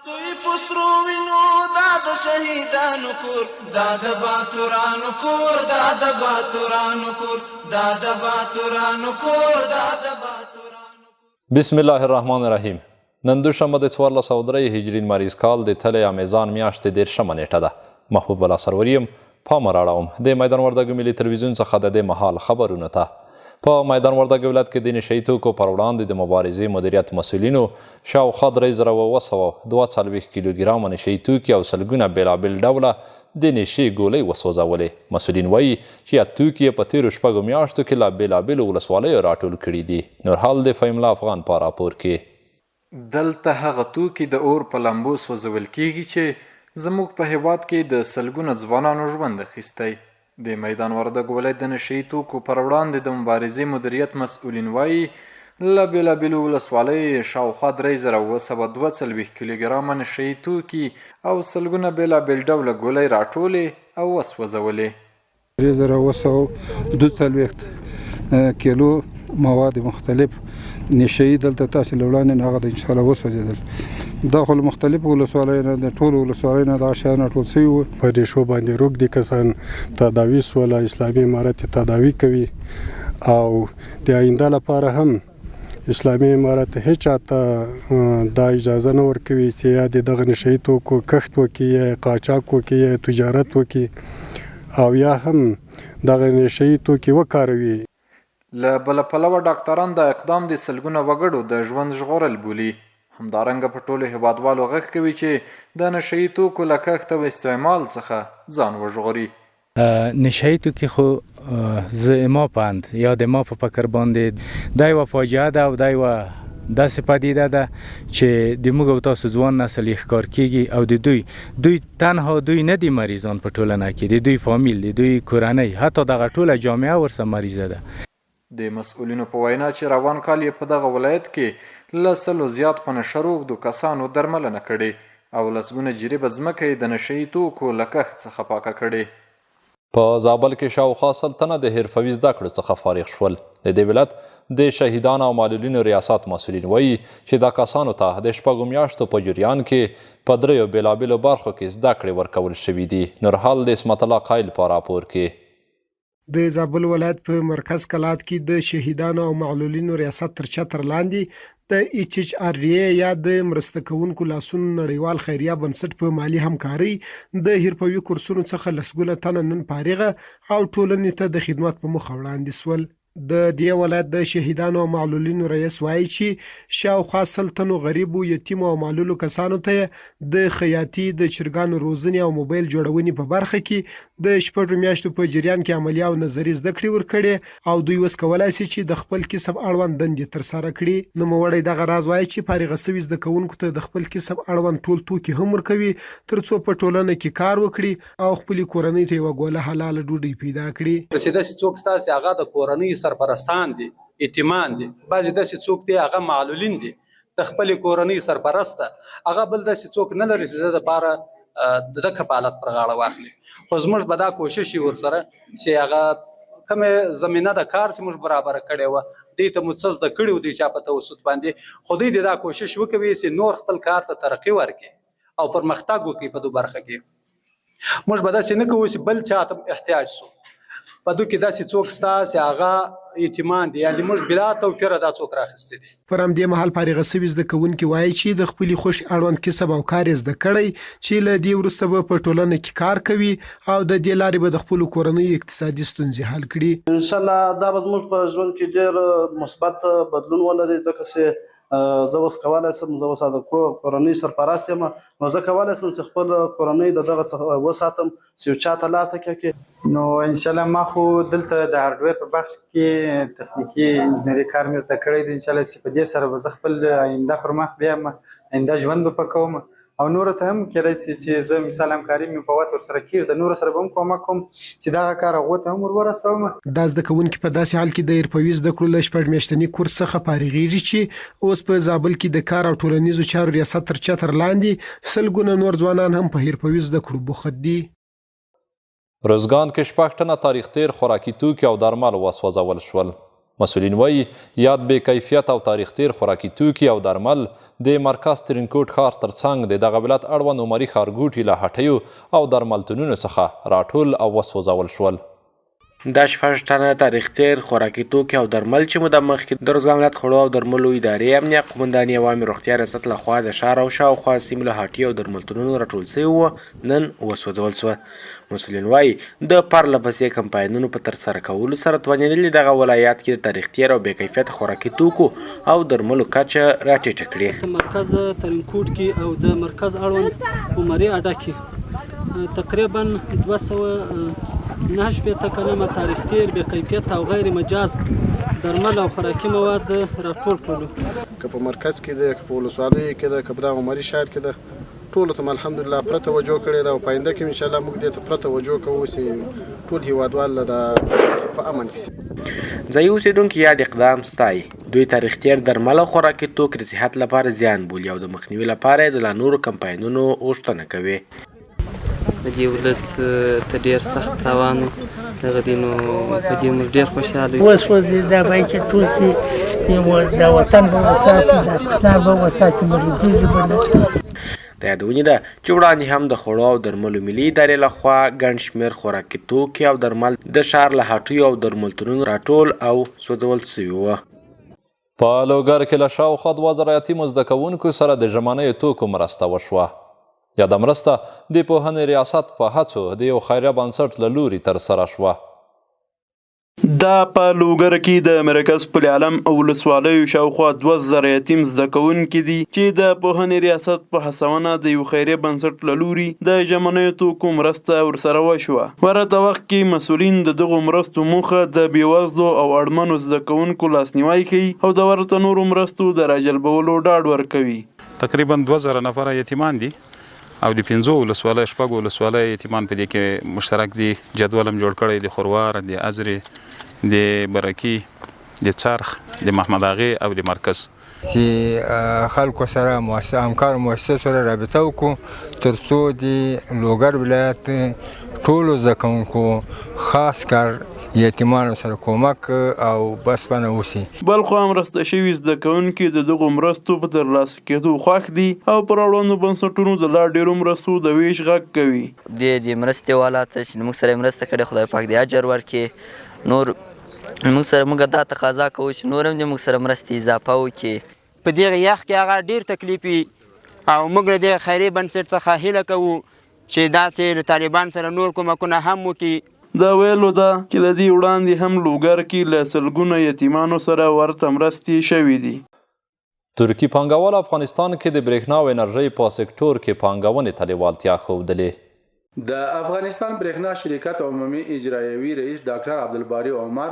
توی پسرو وینو دا د شهیدانو کور دا د باتورانو کور دا د باتورانو کور دا د باتورانو کور دا د باتورانو کور. بسم الله الرحمن الرحیم. نن دوشنبه د 1403 هجري لمریز کال د تلې امیزان میاشتې 13مه نیټه ده. محبوب الله سرور یم. پام راړوم د میدان وردګو ملي تلویزیون څخه د دې مهال خبرونو ته. په میدان وردګ ولایت کې د نشه یي توکو پر وړاندې د مبارزې مدیریت مسؤلینو شاوخوا 3242 کیلوګرامه نشه یي توکي او سلګونه بېلابېل ډوله د نشې ګولۍ وسوځولې. مسؤلین وایي چې توکي یې په تېرو شپږو میاشتو کې له بېلابېلو ولسوالیو راټول کړي دي. نور حال د فهیم الله افغان په راپور کې. دلته هغه توکي د اور په لمبو سوځول کیږي چې زموږ په هیواد کې د سلګونه ځوانانو ژوند اخیستی. د میدان وردګ ولایت د نشه یي توکو پر وړاندې د مبارزې مدیریت مسؤلین وایي له بېلابېلو ولسوالیو شاوخوا 3242 کیلوګرامه نشه یي توکي او سلګونه بېلابېل ډوله ګولۍ راټولې او وسوځولې. 3242 کیلو مواد مختلف نشه یي دلته تاسې له وړاندې هغه د انشاءالله وسوځېدل. دا خو له مختلفو ولسوالیو نه د ټولو ولسوالیو نه دغه شیان راټول سوي وو. په ریشو باندې روږدي کسان تداوي سوله اسلامي امارت تداوي کوي او د آینده لپاره هم اسلامي امارت هیڅ چاته دا اجازه نه ورکوي چې یا د دغه نشه یي توکو کښت وکړي یا قاچاق وکړي یا تجارت وکړي او یا هم دغه نشه یي توکي وکاروي. له بله پلوه ډاکټران د اقدام د سلګونه وګړو د ژوند ژغورل بولي. همدارنګه په ټولو هیوادوالو غږ کوي چې د نشه یي توکو له کښت او استعمال څخه ځان وژغوري. نشه یي توکي خو زه ما پند یا د ما په فکر باندې دا یوه فاجعه ده او دا یوه داسې پدیده ده چې د موږ او تاسو ځوان نسل یې ښکار کیږي او د دوی تنها دوی نه دي مریضان په ټولنه کې، د دوی فامیل، د دوی کورنۍ، حتی دغه ټوله جامعه ورسره مریضه ده. د مسؤلینو په وینا چې روان کال یې په دغه ولایت کې له 100 زیات په نشه روږدو کسانو درملنه کړې او لسګونه جریبه ځمکه یې د نشه یي توکو له کښت څخه پاکه کړې. په زابل کې شاوخوا سلطنه د حرفوي زده کړو څخه فارغ شول. د دې ولایت د شهیدانو او معلولینو ریاست مسؤلین وایي چې دا کسانو ته د شپږو میاشتو په جریان کې په دریو بېلابېلو برخو کې زده کړې ورکول شوي دي. نور حال د اسمت الله قایل په راپور کې. د زابل ولایت په مرکز کلات کې د شهیدانو او معلولینو ریاست تر چتر لاندې د HHRDA یا د مرسته کوونکو لاسونو نړیوال خیریه بنسټ په مالي همکارۍ د حرفوي کورسونو څخه لسګونه تنه نن فارغه او ټولنې ته د خدمت په موخه وړاندې سول. د دې ولایت د شهیدانو او معلولینو رئیس وایي چې شاوخوا 100 تنو غریبو، یتیمو او معلولو کسانو ته د خیاطي، د چرګانو روزنې او موبایل جوړونې په برخه کې د شپږو میاشتو په جریان کې عملي او نظري زده کړې ورکړې او دوی اوس کولی شي چې د خپل کسب اړوند دندې ترسره کړي. نوموړی دغه راز وایي چې فارغه سوي زده کوونکو ته د خپل کسب اړوند ټول توکي هم ورکوي ترڅو په ټولنه کې کار وکړي او خپلې کورنۍ ته یوه ګوله حلاله ډوډۍ پیدا کړي. چې داسې څوک ستاسې هغه د کورنۍ سرپرستان دي، یتیمان دي، بعضې داسې څوک دي هغه معلولین دي، د خپلې کورنۍ سرپرسته، هغه بل داسې څوک نه لري چې د دپاره د کفالت پر غاړه واخلي. خو زموږ به دا کوشش وي ورسره چې هغه کومې زمینه د کار چې موږ برابره کړې وه دوی ته مو څه زده کړي وو دوی چا په توسط باندې، خو دوی د دا کوشش وکوي چې نور خپل کار ته ترقي ورکړي او پرمختګ وکړي په دو برخه کې. موږ به داسې نه کوو چې بل چا ته احتیاج سو. په دوی کې داسې څوک ستا چې هغه یتیمان دي، یعنې موږ بلا توپیره دا څوک راخیستي دي. پر همدې مهال فارغه سوي زده کوونکي وایي چې د خپلې خوښې اړوند کسب او کار یې زده کړی چې له دې وروسته به په ټولنه کې کار کوي او د دې لارې به د خپلو کورنیو اقتصادي ستونزې حل کړي. انشاءالله دا به زموږ په ژوند کې ډېر مثبت بدلون ولري، ځکه چې زه اوس کولی شم، زه اوس د کورنۍ سرپرست یم، نو زه کولی شم چې خپل کورنۍ د دغه څخه وساتم چې یو چا ته لاس نه کړي. نو انشاءالله ما خو دلته د هارډویر په بخش کې تخنیکي انجنیري کار مې زده کړی دی. انشاءالله چې په دې سره به زه خپل آینده پر مخ بیایم، آینده ژوند به په کوم او نورو ته هم کېدای شي چې زه مثال همکاري مې په وس ورسره کېږي، د نورو سره به هم کومک کوم چې دغه کار هغو ته هم ورسوم. دا زده کوونکي په داسې حال کې د حرفوي زده کړو له شپږ میاشتني کورس څخه فارغېږي چې اوس په زابل کې د کار او ټولنیزو چارو ریاست تر چتر لاندې سلګونه نور ځوانان هم په حرفوي زده کړو بوخت دي. روزګان کې 6 ټنه تاریخ تیر خوراکي توکي او درمل وسوځول شول. مسؤلین وایي یاد بې کیفیت او تاریخ تیر خوراکي توکي او درمل د مرکز ترینکوټ ښار ترڅنګ د دغه ولایت اړوند عمري ښارګوټي له هټیو او درملتونونو څخه راټول او وسوځول شول. دا 6 ټنه تاریخ تیر خوراکي توکي او درمل چې موده مخکې د روزګان ولایت خوړو او درملو ادارې امنیه قومندانې عوامي روغتیا ریاست لخوا د ښار او شاوخوا سیمو له هټیو او درملتونونو راټول شوي وو نن وسوځول شوه. مسؤلین وایي د پرله پسې کمپاینونو په ترسره کولو سره توانېدلي دغه ولایت کې د تاریخ تیر او بې کیفیته خوراکي توکو او درملو کچه راټیټه کړي. مرکز ترینکوټ کې او د مرکز اړوند عمري اډه کې تقریبا 209 کلمه تاریخ تیر بې کیفیت او غیر مجاز درمل او خوراکي مواد راټول کړلو. که په مرکز کې ده که په ولسوالیو کې ده که په دغه عمري ښار کې ده ټولو ته الحمدلله پوره توجه کړې ده او په آینده کې انشاءالله موږ دې ته پوره توجه کوو چې ټول هیوادوال په امن کې شي. ځایي اوسېدونکي یاد اقدام ستایي. دوی تاریخ تیر درمل او خوراکي توکي د صحت لپاره زیان بولي او د مخنیوي لپاره یې د لا نورو کمپاینونو غوښتنه کوي. د دې ولس ته ډېر سخت تاوان و دغه دې نو په دې موږ ډېر خوشحاله یو. وسوځي دا باید چې ټول شي د وطن به وساتي د پلار به وساتي مریضېږي به نه. د یادونې ده چې وړاندې هم د خوړو او درملو ملي ادارې لخوا ګڼ شمېر خوراکي توکي او درمل د ښار له هټیو او درملتونونو راټول او سوځول شوي وو. په لوګر کې له شاوخوا 2000 یتیمو زده کوونکو سره د ژمنیو توکو مرسته وشوه. یاده مرسته د پوهنې ریاست په هڅو د یو خیریه بنسټ له لوري ترسره شوه. دا په لوګر کې د مرکز پل عالم او ولسوالیو شاوخوا 2000 یتیم زده کوونکي دي چې د پوهنې ریاست په هڅونه د یو خیریه بنسټ له لوري د ژمنیو توکو مرسته ورسره وشوه. ورته وخت کې مسؤلین د دغو مرستو موخه د بېوزلو او اړمنو زده کوونکو لاسنیوی کوي او د ورته نورو مرستو د راجلبولو ډاډ ورکوي. تقریبا 2000 نفره یتیمان دي او د 5 ولسوالیو 6 ولسوالیو یتیمان په دې کې مشترک دي. جدول هم جوړ کړی د خوروار د ازرې د برکي د څرخ د محمد اغې او د مرکز چې خلکو سره همکار مؤسسو سره رابطه وکړو تر څو د لوګر ولایت ټولو زده کوونکو خاص کار یتیمانو سره کومک او بسپنه وشي. بل خوا مرسته شوي زده کوونکي د دغو مرستو په ترلاسه کېدو خوښ دي او پر اړوندو بنسټونو د لا ډېرو مرستو د ویش غږ کوي. د مرستې والا ته چې موږ سره مرسته کړې خدای پاک دې اجر ورکړي. نور موږ دا تقاضا کوو چې نور هم دې موږ سره مرستې اضافه وکړي. په دغه یخ کې هغه ډېر تکلیف وي او موږ له دې خیري بنسټ څخه هیله کوو چې داسې له طالبان سره نور کومکونه هم وکړي. دا ویلو ده چې له دې وړاندې هم لوګر کې له سلګونه یتیمانو سره ورته مرستې شوي دي. ترکي پانګوال افغانستان کې د برېښنا او انرژۍ په سکتور کې پانګونې ته لیوالتیا ښودلې. د افغانستان برېښنا شرکت عمومي اجرایوي رئیس ډاکټر عبدالباري عمر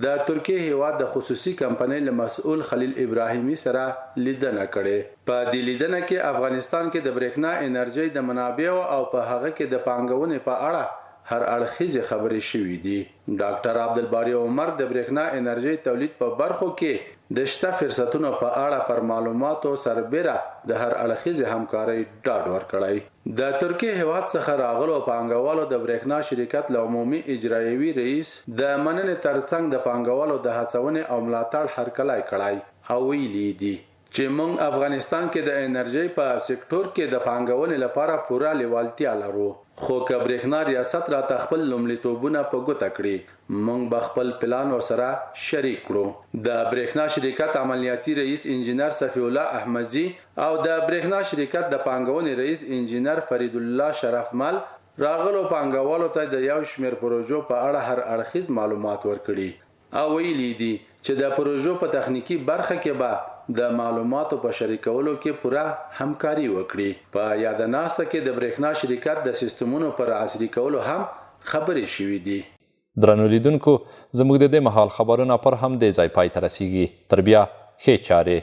د ترکیه هیواد د خصوصي کمپنۍ له مسؤل خلیل ابراهیمي سره لیدنه کړې. په دې لیدنه کې افغانستان کې د برېښنا انرژۍ د منابعو او په هغه کې د پانګونې په اړه هر اړخیزې خبرې شوې دي. ډاکټر عبدالباري عمر د برېښنا انرژۍ تولید په برخو کې د شته فرصتونو په اړه پر معلوماتو سربیره د هر اړخیزې همکارۍ ډاډ ورکړی. د ترکیه هیواد څخه راغلو پانګوالو د برېښنا شرکت له عمومي اجرایوي رئیس د مننې ترڅنګ د پانګوالو د هڅونې او ملاتړ هرکلی کړی او ویلي دي چې موږ افغانستان کې د انرژۍ په سکتور کې د پانګونې لپاره پوره لیوالتیا لرو. خو که برېښنا ریاست راته خپل لومړیتوبونه په ګوته کړي موږ به خپل پلان ورسره شریک کړو. د برېښنا شرکت عملیاتي رئیس انجینر صفی الله احمدزي او د برېښنا شرکت د پانګونې رئیس انجینر فرید الله شرفمل راغلو پانګوالو ته د یو شمېر پروژو په اړه هر اړخیز معلومات ورکړي او ویلي دي چې د پروژو په تخنیکی برخه کې به د معلوماتو په شریکولو کې پوره همکاري وکړي. په یاده ناسته کې د برېښنا شرکت د سیستمونو پر عصري کولو هم خبرې شوې دي. درنو لیدونکو زموږ د دې مهال خبرونه پر همدې ځای پای ته رسیږي. تر بیا ښې چارې.